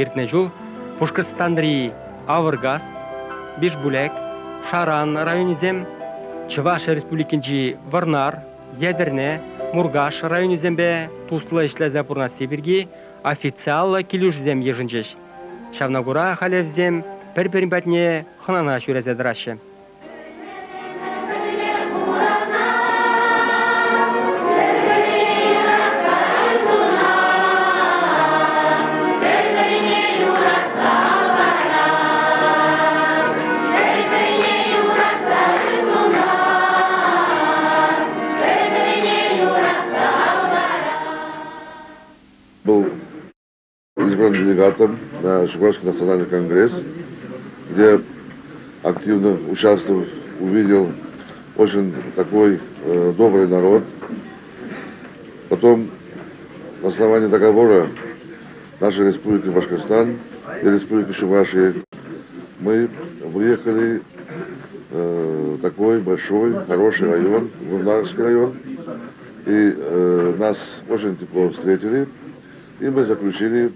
Иртнежул, Пушкарстандрии, Авыргаз, Бишбулек, Шаран районизем, Чувашия республикинчи Варнар, Ядерне, Мургаш районизембе, Тустла ишлезе пурна Сибирги, официалла килюшзем ежинчеш. Шавнагура халевзем, перперимбатне ханана шурезедраще. Был избран делегатом на Чувашский национальный конгресс, где активно участвовал, увидел очень такой добрый народ. Потом на основании договора нашей республики Башкортостан и республики Чувашия мы выехали в такой большой, хороший район, Варнарский район, и нас очень тепло встретили. И мы заключили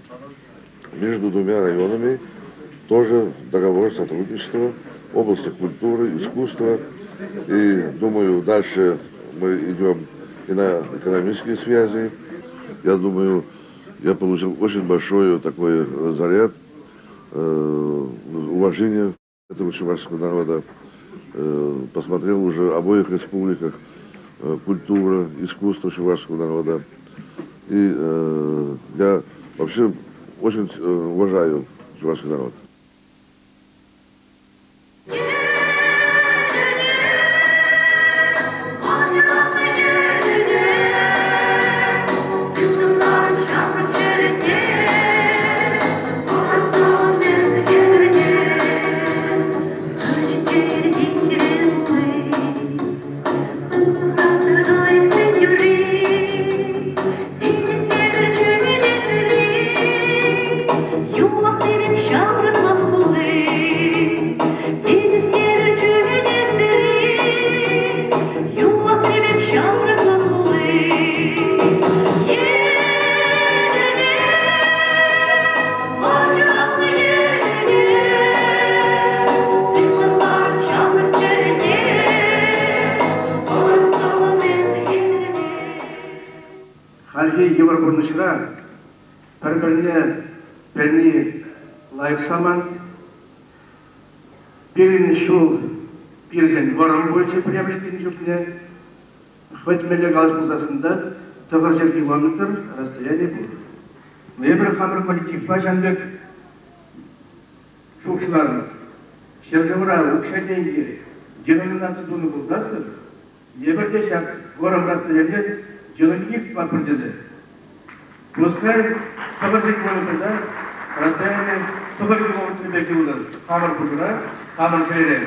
между двумя районами тоже договор сотрудничества в области культуры, искусства. И думаю, дальше мы идем и на экономические связи. Я думаю, я получил очень большой такой заряд уважения этого чувашского народа. Посмотрел уже в обоих республиках культура, искусство чувашского народа. И я вообще очень уважаю чувашский народ. Halbuki Yevroko'nishlar bir-birini layıksaman, birini şu birden varan boyunca priyamıştığını çöpüne hükmetmeler galışmazasında tığırcak kilometr расстояние bu. Небір қамыр коллективға жәндік шоқшыларын шерземіра ұқшайденге деноминация дуны бұлдасы, небірде шақ горам расстояние Человек подтвердили. Пускай 100 километров, расстояние 100 километров до Хамар Кудра, Хамар Шейре.